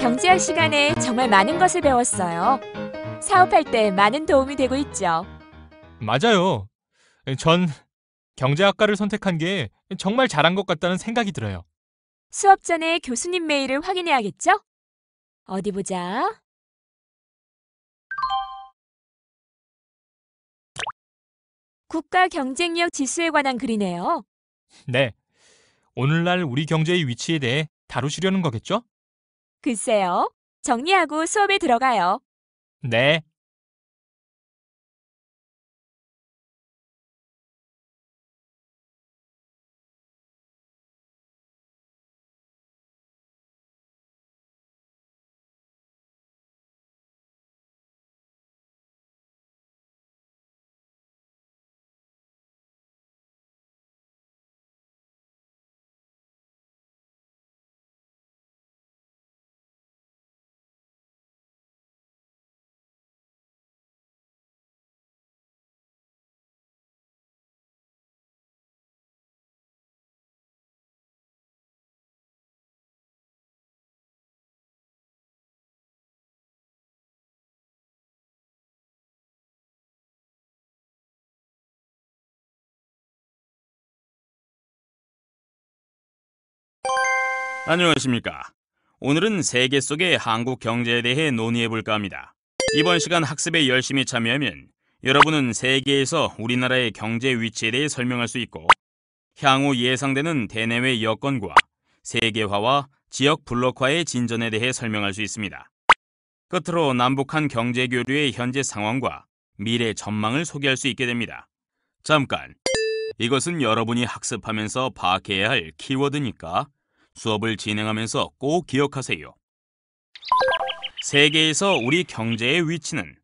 경제학 시간에 정말 많은 것을 배웠어요. 사업할 때 많은 도움이 되고 있죠. 맞아요. 전 경제학과를 선택한 게 정말 잘한 것 같다는 생각이 들어요. 수업 전에 교수님 메일을 확인해야겠죠? 어디 보자. 국가 경쟁력 지수에 관한 글이네요. 네, 오늘날 우리 경제의 위치에 대해 다루시려는 거겠죠? 글쎄요. 정리하고 수업에 들어가요. 네. 안녕하십니까. 오늘은 세계 속의 한국 경제에 대해 논의해 볼까 합니다. 이번 시간 학습에 열심히 참여하면 여러분은 세계에서 우리나라의 경제 위치에 대해 설명할 수 있고 향후 예상되는 대내외 여건과 세계화와 지역 블록화의 진전에 대해 설명할 수 있습니다. 끝으로 남북한 경제 교류의 현재 상황과 미래 전망을 소개할 수 있게 됩니다. 잠깐, 이것은 여러분이 학습하면서 파악해야 할 키워드니까 수업을 진행하면서 꼭 기억하세요. 세계에서 우리 경제의 위치는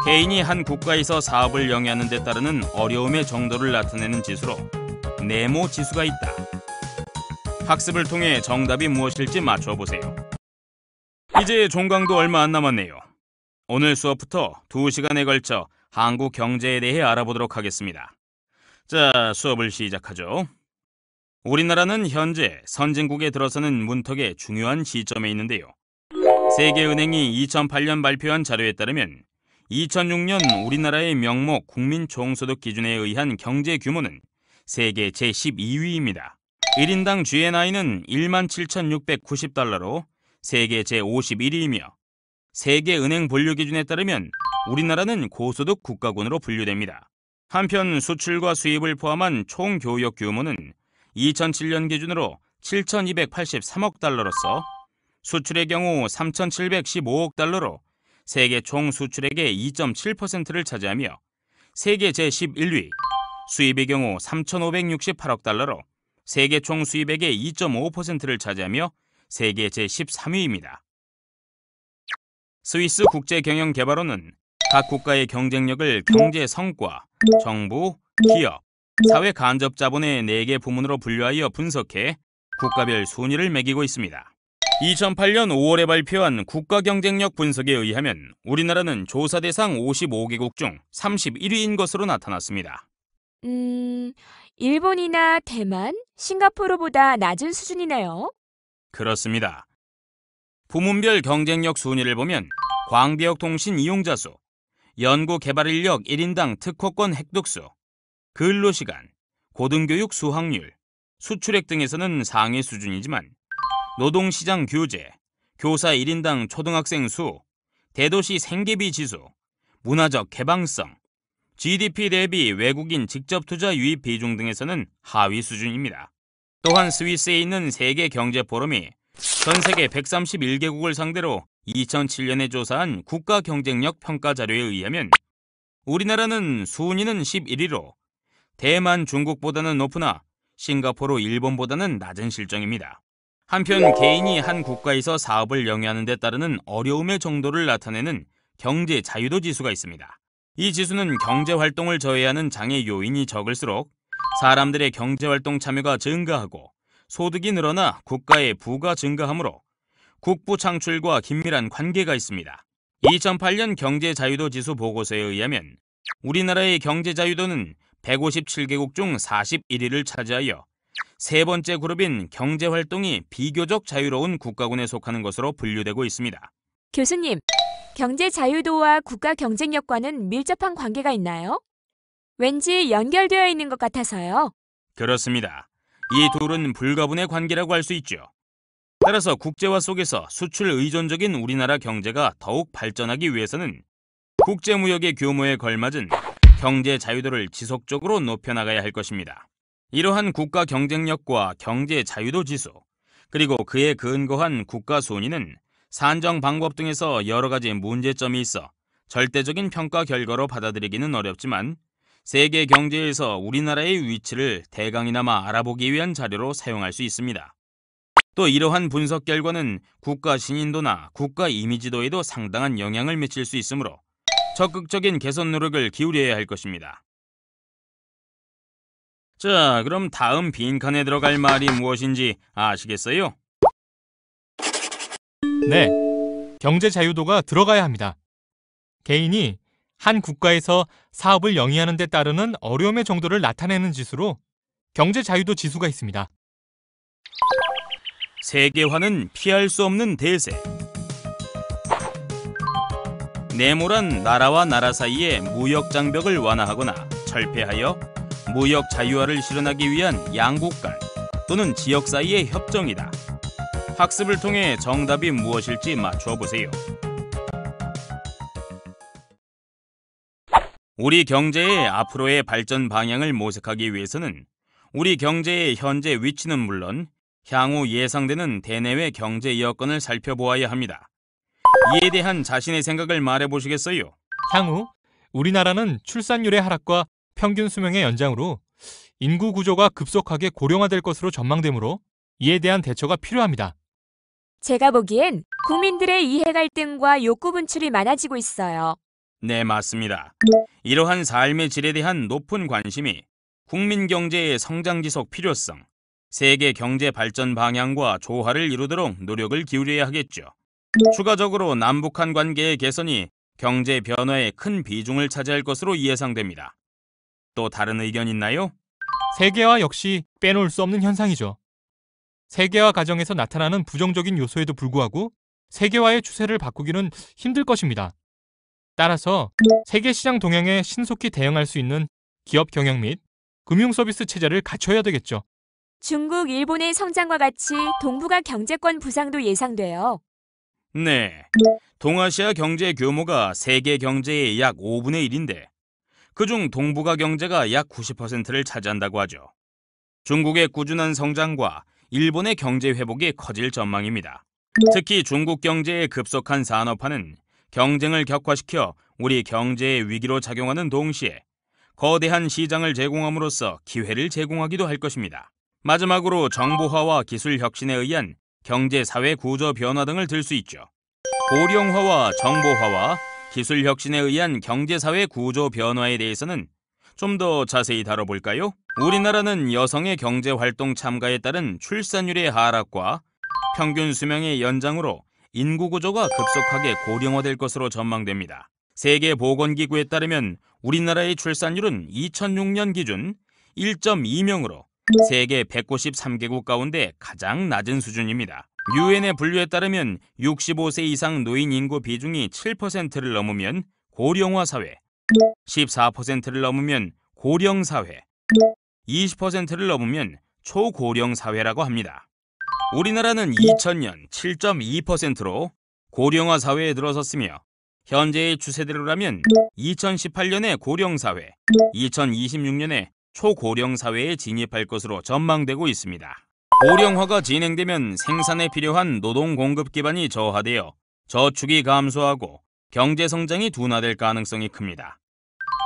개인이 한 국가에서 사업을 영위하는 데 따르는 어려움의 정도를 나타내는 지수로 네모 지수가 있다. 학습을 통해 정답이 무엇일지 맞춰보세요. 이제 종강도 얼마 안 남았네요. 오늘 수업부터 2시간에 걸쳐 한국 경제에 대해 알아보도록 하겠습니다. 자, 수업을 시작하죠. 우리나라는 현재 선진국에 들어서는 문턱의 중요한 시점에 있는데요. 세계은행이 2008년 발표한 자료에 따르면 2006년 우리나라의 명목 국민총소득 기준에 의한 경제 규모는 세계 제12위입니다. 1인당 GNI는 17,690달러로 세계 제51위이며 세계은행 분류 기준에 따르면 우리나라는 고소득 국가군으로 분류됩니다. 한편 수출과 수입을 포함한 총 교역 규모는 2007년 기준으로 7,283억 달러로서 수출의 경우 3,715억 달러로 세계 총 수출액의 2.7%를 차지하며 세계 제11위, 수입의 경우 3,568억 달러로 세계 총 수입액의 2.5%를 차지하며 세계 제13위입니다. 스위스 국제경영개발원은 각 국가의 경쟁력을 경제 성과, 정부, 기업, 사회 간접 자본의 4개 부문으로 분류하여 분석해 국가별 순위를 매기고 있습니다. 2008년 5월에 발표한 국가 경쟁력 분석에 의하면 우리나라는 조사 대상 55개국 중 31위인 것으로 나타났습니다. 일본이나 대만, 싱가포르보다 낮은 수준이네요. 그렇습니다. 부문별 경쟁력 순위를 보면 광대역 통신 이용자 수, 연구 개발 인력 1인당 특허권 획득 수, 근로시간, 고등교육 수학률, 수출액 등에서는 상위 수준이지만 노동시장 규제, 교사 1인당 초등학생 수, 대도시 생계비 지수, 문화적 개방성, GDP 대비 외국인 직접 투자 유입 비중 등에서는 하위 수준입니다. 또한 스위스에 있는 세계 경제 포럼이 전 세계 131개국을 상대로 2007년에 조사한 국가 경쟁력 평가 자료에 의하면 우리나라는 순위는 11위로 대만, 중국보다는 높으나 싱가포르, 일본보다는 낮은 실정입니다. 한편 개인이 한 국가에서 사업을 영위하는 데 따르는 어려움의 정도를 나타내는 경제 자유도 지수가 있습니다. 이 지수는 경제활동을 저해하는 장애 요인이 적을수록 사람들의 경제활동 참여가 증가하고 소득이 늘어나 국가의 부가 증가하므로 국부 창출과 긴밀한 관계가 있습니다. 2008년 경제자유도 지수 보고서에 의하면 우리나라의 경제자유도는 157개국 중 41위를 차지하여 세 번째 그룹인 경제활동이 비교적 자유로운 국가군에 속하는 것으로 분류되고 있습니다. 교수님, 경제 자유도와 국가 경쟁력과는 밀접한 관계가 있나요? 왠지 연결되어 있는 것 같아서요. 그렇습니다. 이 둘은 불가분의 관계라고 할 수 있죠. 따라서 국제화 속에서 수출 의존적인 우리나라 경제가 더욱 발전하기 위해서는 국제무역의 규모에 걸맞은 경제 자유도를 지속적으로 높여나가야 할 것입니다. 이러한 국가 경쟁력과 경제 자유도 지수, 그리고 그에 근거한 국가 순위는 산정 방법 등에서 여러 가지 문제점이 있어 절대적인 평가 결과로 받아들이기는 어렵지만 세계 경제에서 우리나라의 위치를 대강이나마 알아보기 위한 자료로 사용할 수 있습니다. 또 이러한 분석 결과는 국가 신인도나 국가 이미지도에도 상당한 영향을 미칠 수 있으므로 적극적인 개선 노력을 기울여야 할 것입니다. 자, 그럼 다음 빈칸에 들어갈 말이 무엇인지 아시겠어요? 네, 경제 자유도가 들어가야 합니다. 개인이 한 국가에서 사업을 영위하는 데 따르는 어려움의 정도를 나타내는 지수로 경제 자유도 지수가 있습니다. 세계화는 피할 수 없는 대세. 네모란 나라와 나라 사이의 무역 장벽을 완화하거나 철폐하여 무역 자유화를 실현하기 위한 양국 간 또는 지역 사이의 협정이다. 학습을 통해 정답이 무엇일지 맞춰 보세요. 우리 경제의 앞으로의 발전 방향을 모색하기 위해서는 우리 경제의 현재 위치는 물론 향후 예상되는 대내외 경제 여건을 살펴보아야 합니다. 이에 대한 자신의 생각을 말해보시겠어요? 향후 우리나라는 출산율의 하락과 평균 수명의 연장으로 인구 구조가 급속하게 고령화될 것으로 전망되므로 이에 대한 대처가 필요합니다. 제가 보기엔 국민들의 이해 갈등과 욕구 분출이 많아지고 있어요. 네, 맞습니다. 이러한 삶의 질에 대한 높은 관심이 국민 경제의 성장 지속 필요성, 세계 경제 발전 방향과 조화를 이루도록 노력을 기울여야 하겠죠. 추가적으로 남북한 관계의 개선이 경제 변화에 큰 비중을 차지할 것으로 예상됩니다. 또 다른 의견 있나요? 세계화 역시 빼놓을 수 없는 현상이죠. 세계화 과정에서 나타나는 부정적인 요소에도 불구하고 세계화의 추세를 바꾸기는 힘들 것입니다. 따라서 세계 시장 동향에 신속히 대응할 수 있는 기업 경영 및 금융 서비스 체제를 갖춰야 되겠죠. 중국, 일본의 성장과 같이 동북아 경제권 부상도 예상돼요. 네, 동아시아 경제 규모가 세계 경제의 약 5분의 1인데 그중 동북아 경제가 약 90%를 차지한다고 하죠. 중국의 꾸준한 성장과 일본의 경제 회복이 커질 전망입니다. 특히 중국 경제의 급속한 산업화는 경쟁을 격화시켜 우리 경제의 위기로 작용하는 동시에 거대한 시장을 제공함으로써 기회를 제공하기도 할 것입니다. 마지막으로 정보화와 기술 혁신에 의한 경제 사회 구조 변화 등을 들 수 있죠. 고령화와 정보화와 기술 혁신에 의한 경제 사회 구조 변화에 대해서는 좀 더 자세히 다뤄볼까요? 우리나라는 여성의 경제 활동 참가에 따른 출산율의 하락과 평균 수명의 연장으로 인구 구조가 급속하게 고령화될 것으로 전망됩니다. 세계보건기구에 따르면 우리나라의 출산율은 2006년 기준 1.2명으로 세계 193개국 가운데 가장 낮은 수준입니다. 유엔의 분류에 따르면 65세 이상 노인 인구 비중이 7%를 넘으면 고령화 사회, 14%를 넘으면 고령 사회, 20%를 넘으면 초고령 사회라고 합니다. 우리나라는 2000년 7.2%로 고령화 사회에 들어섰으며 현재의 추세대로라면 2018년에 고령 사회, 2026년에 초고령 사회에 진입할 것으로 전망되고 있습니다. 고령화가 진행되면 생산에 필요한 노동 공급 기반이 저하되어 저축이 감소하고 경제 성장이 둔화될 가능성이 큽니다.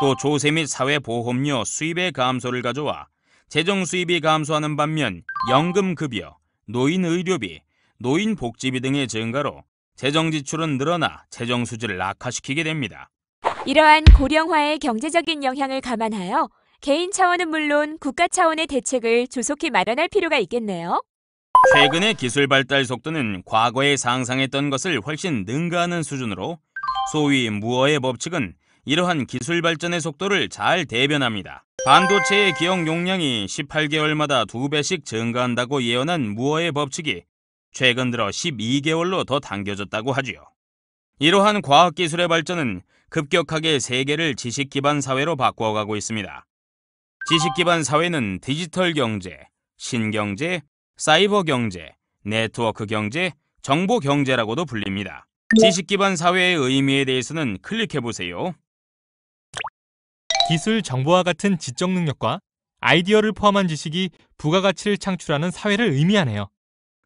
또 조세 및 사회보험료 수입의 감소를 가져와 재정 수입이 감소하는 반면 연금급여, 노인의료비, 노인복지비 등의 증가로 재정 지출은 늘어나 재정 수지를 악화시키게 됩니다. 이러한 고령화의 경제적인 영향을 감안하여 개인 차원은 물론 국가 차원의 대책을 조속히 마련할 필요가 있겠네요. 최근의 기술 발달 속도는 과거에 상상했던 것을 훨씬 능가하는 수준으로 소위 무어의 법칙은 이러한 기술 발전의 속도를 잘 대변합니다. 반도체의 기억 용량이 18개월마다 2배씩 증가한다고 예언한 무어의 법칙이 최근 들어 12개월로 더 당겨졌다고 하지요. 이러한 과학기술의 발전은 급격하게 세계를 지식 기반 사회로 바꿔가고 있습니다. 지식 기반 사회는 디지털 경제, 신경제, 사이버 경제, 네트워크 경제, 정보 경제라고도 불립니다. 지식 기반 사회의 의미에 대해서는 클릭해보세요. 기술 정보와 같은 지적 능력과 아이디어를 포함한 지식이 부가가치를 창출하는 사회를 의미하네요.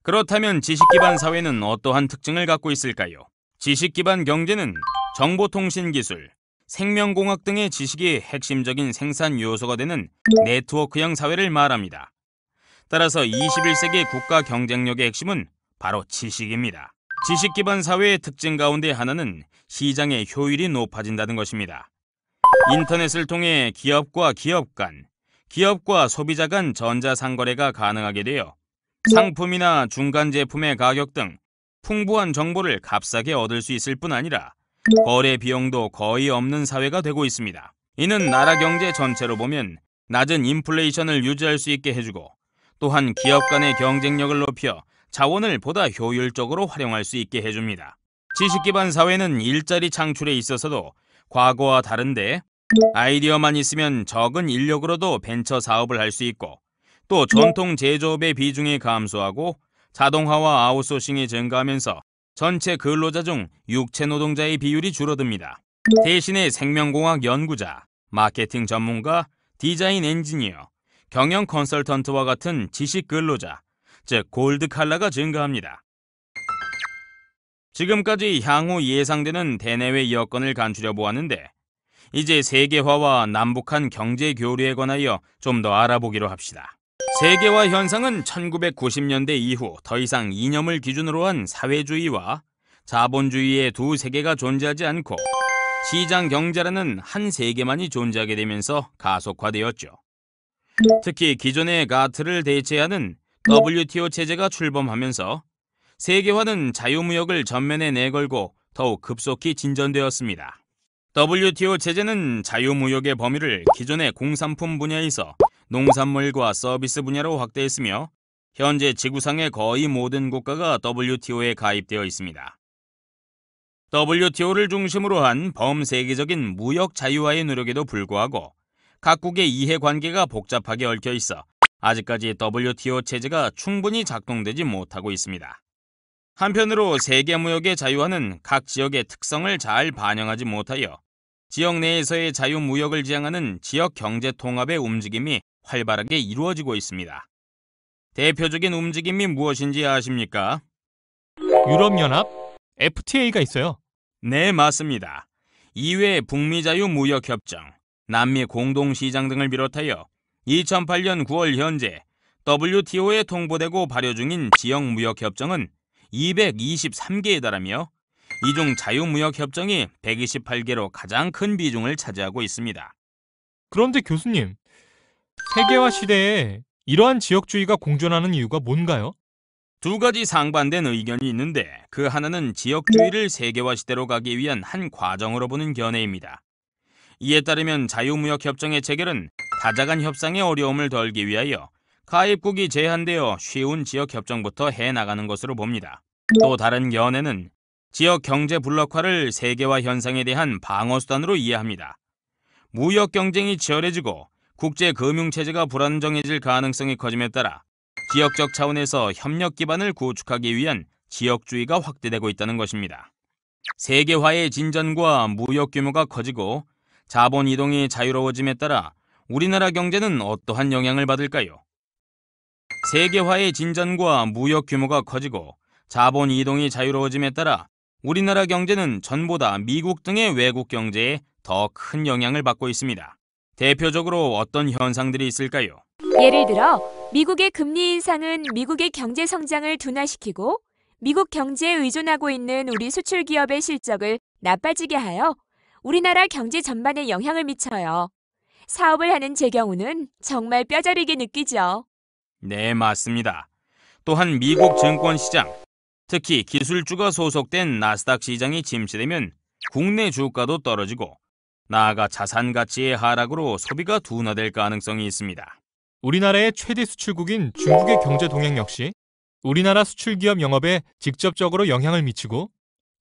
그렇다면 지식 기반 사회는 어떠한 특징을 갖고 있을까요? 지식 기반 경제는 정보통신기술, 생명공학 등의 지식이 핵심적인 생산 요소가 되는 네트워크형 사회를 말합니다. 따라서 21세기 국가 경쟁력의 핵심은 바로 지식입니다. 지식 기반 사회의 특징 가운데 하나는 시장의 효율이 높아진다는 것입니다. 인터넷을 통해 기업과 기업 간, 기업과 소비자 간 전자상거래가 가능하게 되어 상품이나 중간 제품의 가격 등 풍부한 정보를 값싸게 얻을 수 있을 뿐 아니라 거래 비용도 거의 없는 사회가 되고 있습니다. 이는 나라 경제 전체로 보면 낮은 인플레이션을 유지할 수 있게 해주고 또한 기업 간의 경쟁력을 높여 자원을 보다 효율적으로 활용할 수 있게 해줍니다. 지식 기반 사회는 일자리 창출에 있어서도 과거와 다른데 아이디어만 있으면 적은 인력으로도 벤처 사업을 할 수 있고 또 전통 제조업의 비중이 감소하고 자동화와 아웃소싱이 증가하면서 전체 근로자 중 육체 노동자의 비율이 줄어듭니다. 대신에 생명공학 연구자, 마케팅 전문가, 디자인 엔지니어, 경영 컨설턴트와 같은 지식 근로자, 즉 골드 칼라가 증가합니다. 지금까지 향후 예상되는 대내외 여건을 간추려 보았는데 이제 세계화와 남북한 경제 교류에 관하여 좀 더 알아보기로 합시다. 세계화 현상은 1990년대 이후 더 이상 이념을 기준으로 한 사회주의와 자본주의의 두 세계가 존재하지 않고 시장 경제라는 한 세계만이 존재하게 되면서 가속화되었죠. 특히 기존의 가트를 대체하는 WTO 체제가 출범하면서 세계화는 자유무역을 전면에 내걸고 더욱 급속히 진전되었습니다. WTO 체제는 자유무역의 범위를 기존의 공산품 분야에서 농산물과 서비스 분야로 확대했으며 현재 지구상의 거의 모든 국가가 WTO에 가입되어 있습니다. WTO를 중심으로 한 범세계적인 무역 자유화의 노력에도 불구하고 각국의 이해관계가 복잡하게 얽혀 있어 아직까지 WTO 체제가 충분히 작동되지 못하고 있습니다. 한편으로 세계무역의 자유화는 각 지역의 특성을 잘 반영하지 못하여 지역 내에서의 자유무역을 지향하는 지역 경제 통합의 움직임이 활발하게 이루어지고 있습니다. 대표적인 움직임이 무엇인지 아십니까? 유럽연합 FTA가 있어요. 네, 맞습니다. 이외 북미 자유무역협정, 남미 공동시장 등을 비롯하여 2008년 9월 현재 WTO에 통보되고 발효 중인 지역무역협정은 223개에 달하며 이 중 자유무역협정이 128개로 가장 큰 비중을 차지하고 있습니다. 그런데 교수님, 세계화 시대에 이러한 지역주의가 공존하는 이유가 뭔가요? 두 가지 상반된 의견이 있는데 그 하나는 지역주의를 세계화 시대로 가기 위한 한 과정으로 보는 견해입니다. 이에 따르면 자유무역협정의 체결은 다자 간 협상의 어려움을 덜기 위하여 가입국이 제한되어 쉬운 지역협정부터 해나가는 것으로 봅니다. 또 다른 견해는 지역 경제 블록화를 세계화 현상에 대한 방어수단으로 이해합니다. 무역 경쟁이 치열해지고 국제 금융체제가 불안정해질 가능성이 커짐에 따라 지역적 차원에서 협력 기반을 구축하기 위한 지역주의가 확대되고 있다는 것입니다. 세계화의 진전과 무역 규모가 커지고 자본 이동이 자유로워짐에 따라 우리나라 경제는 어떠한 영향을 받을까요? 세계화의 진전과 무역 규모가 커지고 자본 이동이 자유로워짐에 따라 우리나라 경제는 전보다 미국 등의 외국 경제에 더 큰 영향을 받고 있습니다. 대표적으로 어떤 현상들이 있을까요? 예를 들어 미국의 금리 인상은 미국의 경제 성장을 둔화시키고 미국 경제에 의존하고 있는 우리 수출 기업의 실적을 나빠지게 하여 우리나라 경제 전반에 영향을 미쳐요. 사업을 하는 제 경우는 정말 뼈저리게 느끼죠. 네, 맞습니다. 또한 미국 증권시장, 특히 기술주가 소속된 나스닥 시장이 침체되면 국내 주가도 떨어지고 나아가 자산 가치의 하락으로 소비가 둔화될 가능성이 있습니다. 우리나라의 최대 수출국인 중국의 경제 동향 역시 우리나라 수출기업 영업에 직접적으로 영향을 미치고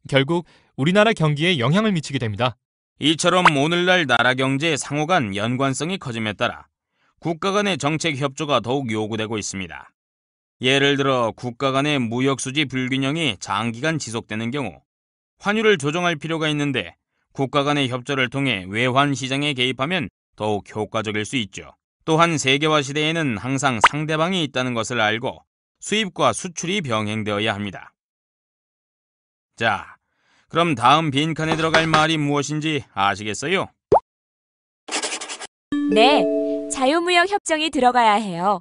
결국 우리나라 경기에 영향을 미치게 됩니다. 이처럼 오늘날 나라 경제 상호 간 연관성이 커짐에 따라 국가 간의 정책 협조가 더욱 요구되고 있습니다. 예를 들어 국가 간의 무역 수지 불균형이 장기간 지속되는 경우 환율을 조정할 필요가 있는데 국가 간의 협조를 통해 외환 시장에 개입하면 더욱 효과적일 수 있죠. 또한 세계화 시대에는 항상 상대방이 있다는 것을 알고 수입과 수출이 병행되어야 합니다. 자, 그럼 다음 빈칸에 들어갈 말이 무엇인지 아시겠어요? 네, 자유무역 협정이 들어가야 해요.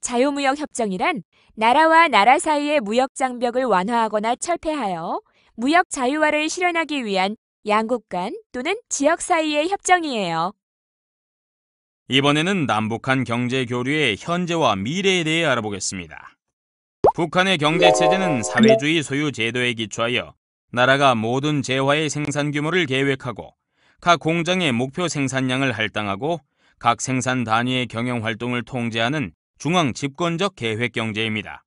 자유무역 협정이란 나라와 나라 사이의 무역 장벽을 완화하거나 철폐하여 무역 자유화를 실현하기 위한 양국 간 또는 지역 사이의 협정이에요. 이번에는 남북한 경제 교류의 현재와 미래에 대해 알아보겠습니다. 북한의 경제 체제는 사회주의 소유 제도에 기초하여 나라가 모든 재화의 생산 규모를 계획하고 각 공장의 목표 생산량을 할당하고 각 생산 단위의 경영 활동을 통제하는 중앙 집권적 계획 경제입니다.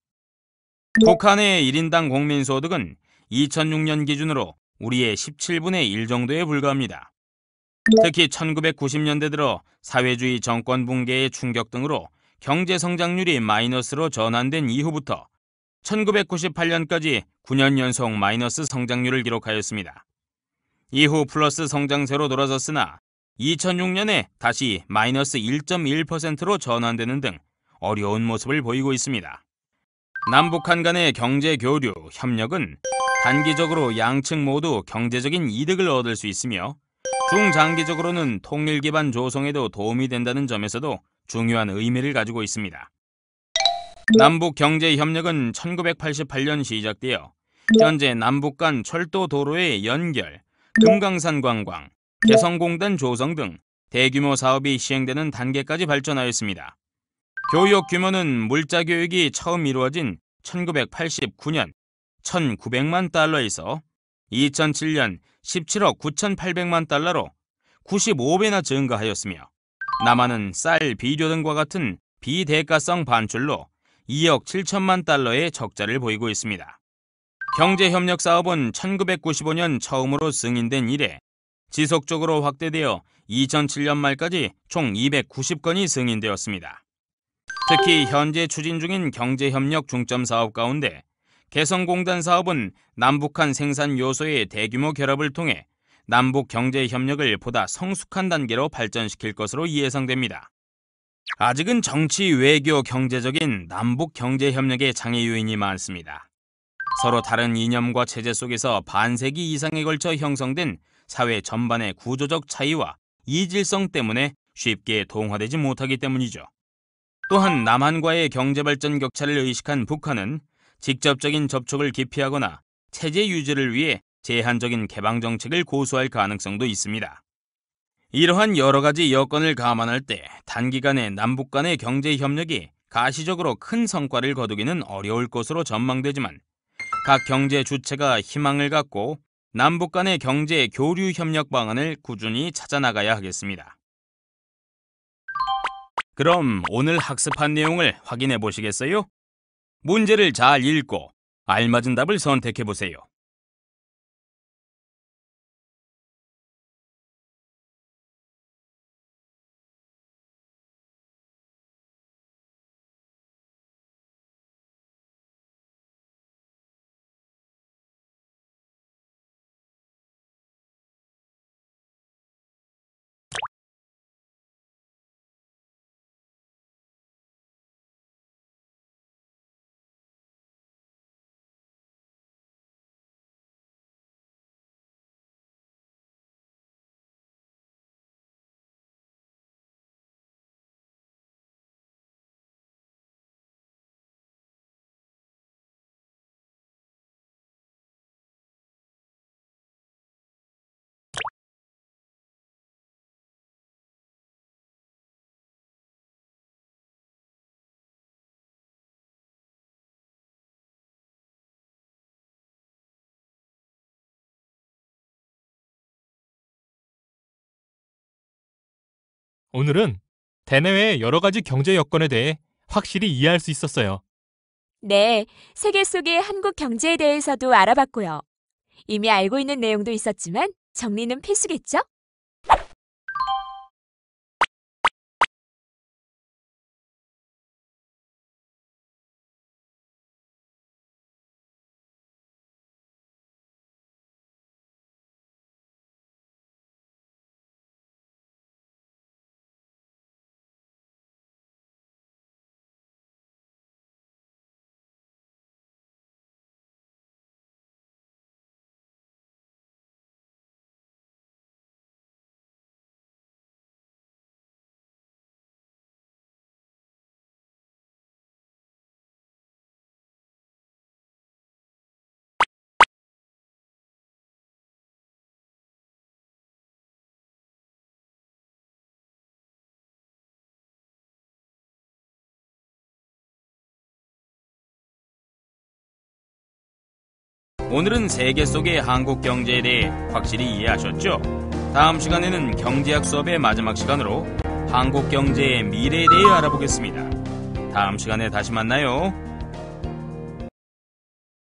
북한의 1인당 국민소득은 2006년 기준으로 우리의 17분의 1 정도에 불과합니다. 특히 1990년대 들어 사회주의 정권 붕괴의 충격 등으로 경제 성장률이 마이너스로 전환된 이후부터 1998년까지 9년 연속 마이너스 성장률을 기록하였습니다. 이후 플러스 성장세로 돌아섰으나 2006년에 다시 마이너스 1.1%로 전환되는 등 어려운 모습을 보이고 있습니다. 남북한 간의 경제 교류, 협력은 단기적으로 양측 모두 경제적인 이득을 얻을 수 있으며 중장기적으로는 통일 기반 조성에도 도움이 된다는 점에서도 중요한 의미를 가지고 있습니다. 남북 경제 협력은 1988년 시작되어 현재 남북 간 철도 도로의 연결, 금강산 관광, 개성공단 조성 등 대규모 사업이 시행되는 단계까지 발전하였습니다. 교육 규모는 물자 교육이 처음 이루어진 1989년 1,900만 달러에서 2007년 17억 9,800만 달러로 95배나 증가하였으며 남한은 쌀, 비료 등과 같은 비대가성 반출로 2억 7천만 달러의 적자를 보이고 있습니다. 경제협력 사업은 1995년 처음으로 승인된 이래 지속적으로 확대되어 2007년 말까지 총 290건이 승인되었습니다. 특히 현재 추진 중인 경제협력 중점 사업 가운데 개성공단 사업은 남북한 생산 요소의 대규모 결합을 통해 남북 경제 협력을 보다 성숙한 단계로 발전시킬 것으로 예상됩니다. 아직은 정치, 외교, 경제적인 남북 경제 협력의 장애 요인이 많습니다. 서로 다른 이념과 체제 속에서 반세기 이상에 걸쳐 형성된 사회 전반의 구조적 차이와 이질성 때문에 쉽게 동화되지 못하기 때문이죠. 또한 남한과의 경제발전 격차를 의식한 북한은 직접적인 접촉을 기피하거나 체제 유지를 위해 제한적인 개방 정책을 고수할 가능성도 있습니다. 이러한 여러 가지 여건을 감안할 때 단기간에 남북 간의 경제 협력이 가시적으로 큰 성과를 거두기는 어려울 것으로 전망되지만 각 경제 주체가 희망을 갖고 남북 간의 경제 교류 협력 방안을 꾸준히 찾아 나가야 하겠습니다. 그럼 오늘 학습한 내용을 확인해 보시겠어요? 문제를 잘 읽고 알맞은 답을 선택해 보세요. 오늘은 대내외의 여러 가지 경제 여건에 대해 확실히 이해할 수 있었어요. 네, 세계 속의 한국 경제에 대해서도 알아봤고요. 이미 알고 있는 내용도 있었지만 정리는 필수겠죠? 오늘은 세계 속의 한국 경제에 대해 확실히 이해하셨죠? 다음 시간에는 경제학 수업의 마지막 시간으로 한국 경제의 미래에 대해 알아보겠습니다. 다음 시간에 다시 만나요.